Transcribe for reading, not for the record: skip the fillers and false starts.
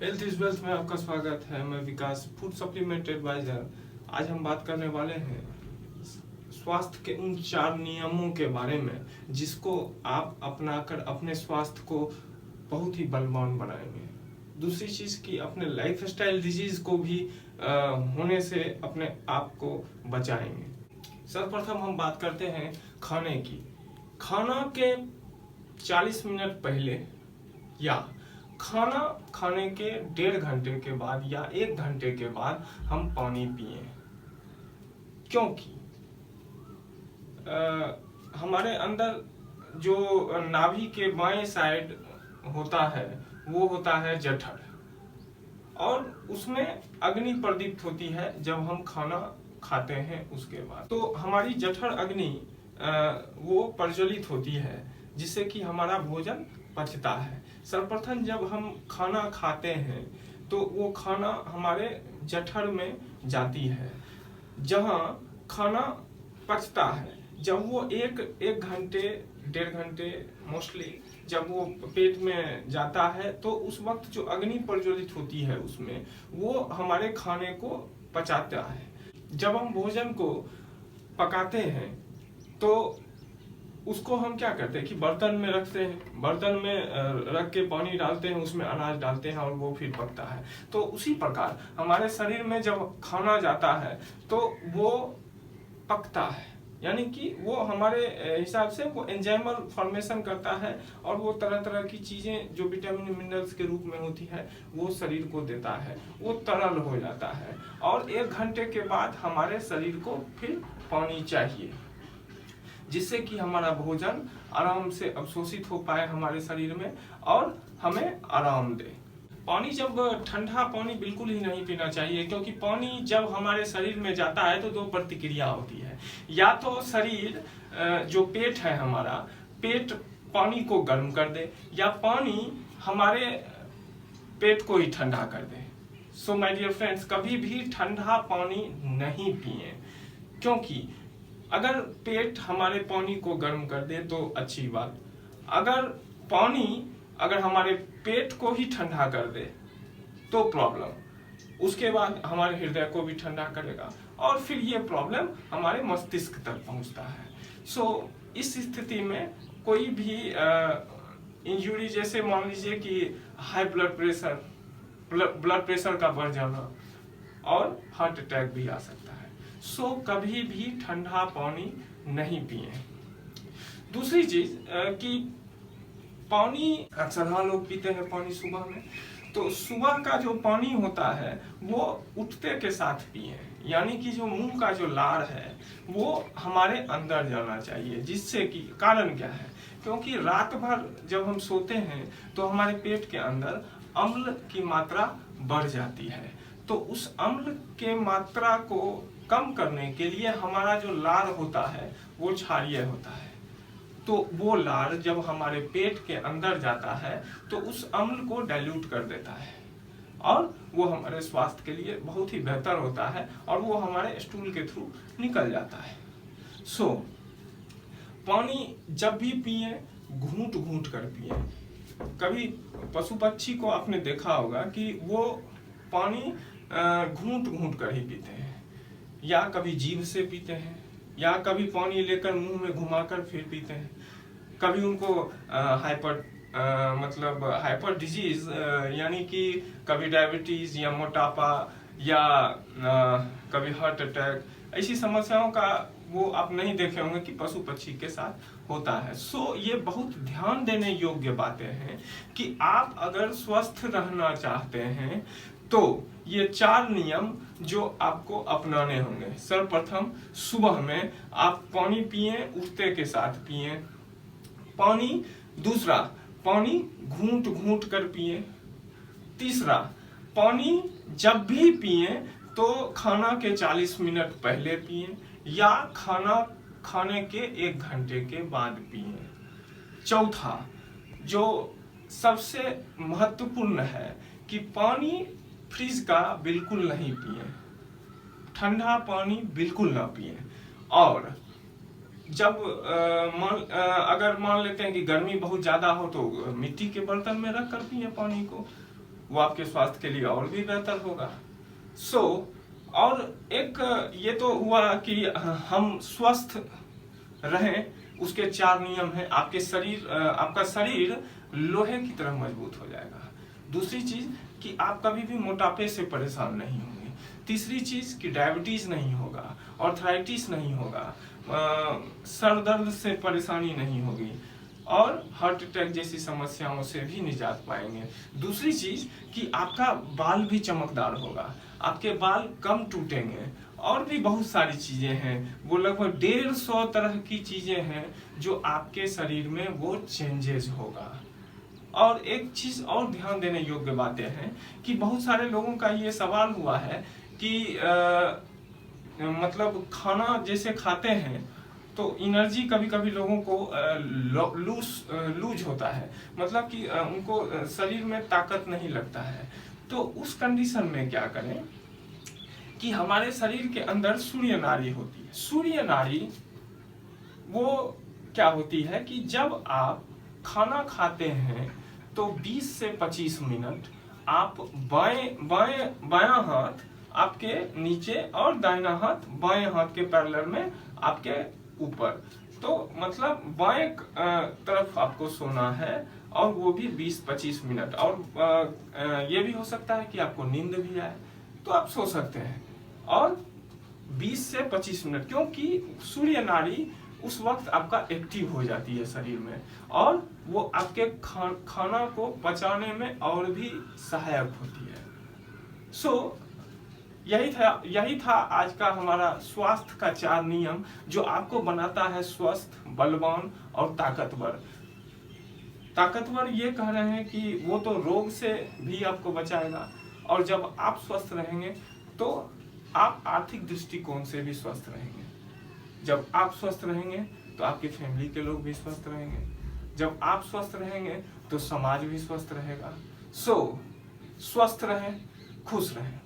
Health is wealth में आपका स्वागत है। मैं विकास, फूड सप्लीमेंट एडवाइजर। आज हम बात करने वाले हैं स्वास्थ्य के उन 4 नियमों के बारे में जिसको आप अपनाकर अपने स्वास्थ्य को बहुत ही बलवान बनाएंगे। दूसरी चीज की अपने लाइफ स्टाइल डिजीज को भी होने से अपने आप को बचाएंगे। सर्वप्रथम हम बात करते हैं खाने की। खाना के 40 मिनट पहले या खाना खाने के 1.5 घंटे के बाद या 1 घंटे के बाद हम पानी पिए, क्योंकि हमारे अंदर जो नाभि के बाएं साइड होता है वो होता है जठर, और उसमें अग्नि प्रदीप्त होती है जब हम खाना खाते हैं उसके बाद। तो हमारी जठर अग्नि वो प्रज्वलित होती है जिससे कि हमारा भोजन पचता है। सर्वप्रथम जब हम खाना खाते हैं तो वो खाना हमारे जठर में जाती है, जहाँ खाना पचता है। जब वो एक घंटे 1.5 घंटे मोस्टली जब वो पेट में जाता है तो उस वक्त जो अग्नि प्रज्वलित होती है उसमें वो हमारे खाने को पचाता है। जब हम भोजन को पकाते हैं तो उसको हम क्या करते हैं कि बर्तन में रखते हैं, बर्तन में रख के पानी डालते हैं, उसमें अनाज डालते हैं और वो फिर पकता है। तो उसी प्रकार हमारे शरीर में जब खाना जाता है तो वो पकता है, यानी कि वो हमारे हिसाब से वो एंजाइमल फॉर्मेशन करता है और वो तरह तरह की चीजें जो विटामिन मिनरल्स के रूप में होती है वो शरीर को देता है, वो तरल हो जाता है। और 1 घंटे के बाद हमारे शरीर को फिर पानी चाहिए जिससे कि हमारा भोजन आराम से अवशोषित हो पाए हमारे शरीर में और हमें आराम दे। पानी जब ठंडा पानी बिल्कुल ही नहीं पीना चाहिए, क्योंकि पानी जब हमारे शरीर में जाता है तो 2 प्रतिक्रिया होती है। या तो शरीर जो पेट है हमारा, पेट पानी को गर्म कर दे, या पानी हमारे पेट को ही ठंडा कर दे। सो माय डियर फ्रेंड्स, कभी भी ठंडा पानी नहीं पिए, क्योंकि अगर पेट हमारे पानी को गर्म कर दे तो अच्छी बात, अगर पानी अगर हमारे पेट को ही ठंडा कर दे तो प्रॉब्लम, उसके बाद हमारे हृदय को भी ठंडा करेगा और फिर ये प्रॉब्लम हमारे मस्तिष्क तक पहुंचता है। सो इस स्थिति में कोई भी इंजरी, जैसे मान लीजिए कि हाई ब्लड प्रेशर का बढ़ जाना और हार्ट अटैक भी आ सकता है। सो कभी भी ठंडा पानी नहीं पिए। दूसरी चीज कि पानी अक्सर लोग पीते हैं पानी सुबह में, तो सुबह का जो पानी होता है वो उठते के साथ पिए, यानी कि जो मुंह का जो लार है वो हमारे अंदर जाना चाहिए। जिससे कि कारण क्या है, क्योंकि रात भर जब हम सोते हैं तो हमारे पेट के अंदर अम्ल की मात्रा बढ़ जाती है, तो उस अम्ल के मात्रा को कम करने के लिए हमारा जो लार होता है वो क्षारीय होता है। तो वो लार जब हमारे पेट के अंदर जाता है तो उस अम्ल को डाइल्यूट कर देता है और वो हमारे स्वास्थ्य के लिए बहुत ही बेहतर होता है और वो हमारे स्टूल के थ्रू निकल जाता है। सो पानी जब भी पिए घूंट घूंट कर पिए। कभी पशु पक्षी को आपने देखा होगा कि वो पानी घूंट घूंट कर ही पीते हैं, या कभी जीभ से पीते हैं, या कभी पानी लेकर मुंह में घुमाकर फिर पीते हैं। कभी उनको हाइपर डिजीज, यानी कि कभी डायबिटीज या मोटापा या कभी हार्ट अटैक, ऐसी समस्याओं का वो आप नहीं देखे होंगे कि पशु पक्षी के साथ होता है। सो ये बहुत ध्यान देने योग्य बातें हैं कि आप अगर स्वस्थ रहना चाहते हैं तो ये 4 नियम जो आपको अपनाने होंगे। सर्वप्रथम सुबह में आप पानी पिए, उठते के साथ पिए पानी। दूसरा, पानी घूंट घूंट कर पिए। तीसरा, पानी जब भी पिए तो खाना के 40 मिनट पहले पिए या खाना खाने के 1 घंटे के बाद पिए। चौथा, जो सबसे महत्वपूर्ण है कि पानी फ्रिज का बिल्कुल नहीं पिए, ठंडा पानी बिल्कुल ना पिए। और जब अगर मान लेते हैं कि गर्मी बहुत ज्यादा हो तो मिट्टी के बर्तन में रख कर पिए पानी को, वो आपके स्वास्थ्य के लिए और भी बेहतर होगा। और एक ये तो हुआ कि हम स्वस्थ रहें, उसके 4 नियम हैं। आपका शरीर लोहे की तरह मजबूत हो जाएगा। दूसरी चीज कि आप कभी भी मोटापे से परेशान नहीं होंगे। तीसरी चीज कि डायबिटीज नहीं होगा, आर्थराइटिस नहीं होगा, सर दर्द से परेशानी नहीं होगी और हार्ट अटैक जैसी समस्याओं से भी निजात पाएंगे। दूसरी चीज कि आपका बाल भी चमकदार होगा, आपके बाल कम टूटेंगे और भी बहुत सारी चीजें हैं। वो लगभग 150 तरह की चीजें हैं जो आपके शरीर में वो चेंजेस होगा। और एक चीज और ध्यान देने योग्य बातें हैं कि बहुत सारे लोगों का ये सवाल हुआ है कि मतलब खाना जैसे खाते हैं तो एनर्जी कभी कभी लोगों को लूज होता है, मतलब कि उनको शरीर में ताकत नहीं लगता है। तो उस कंडीशन में क्या करें कि हमारे शरीर के अंदर सूर्य नाड़ी होती है। सूर्य नाड़ी वो क्या होती है कि जब आप खाना खाते हैं तो 20 से 25 मिनट आप बायां हाथ आपके नीचे और दाहिना हाथ बाएं हाथ के पैरेलल में आपके ऊपर, तो मतलब बाएं तरफ आपको सोना है और वो भी 20-25 मिनट। और ये भी हो सकता है कि आपको नींद भी आए तो आप सो सकते हैं और 20 से 25 मिनट, क्योंकि सूर्य नाड़ी उस वक्त आपका एक्टिव हो जाती है शरीर में और वो आपके खाना को पचाने में और भी सहायक होती है। यही था आज का हमारा स्वास्थ्य का 4 नियम जो आपको बनाता है स्वस्थ, बलवान और ताकतवर ये कह रहे हैं कि वो तो रोग से भी आपको बचाएगा और जब आप स्वस्थ रहेंगे तो आप आर्थिक दृष्टिकोण से भी स्वस्थ रहेंगे। जब आप स्वस्थ रहेंगे तो आपकी फैमिली के लोग भी स्वस्थ रहेंगे। जब आप स्वस्थ रहेंगे तो समाज भी स्वस्थ रहेगा। स्वस्थ रहें, खुश रहें।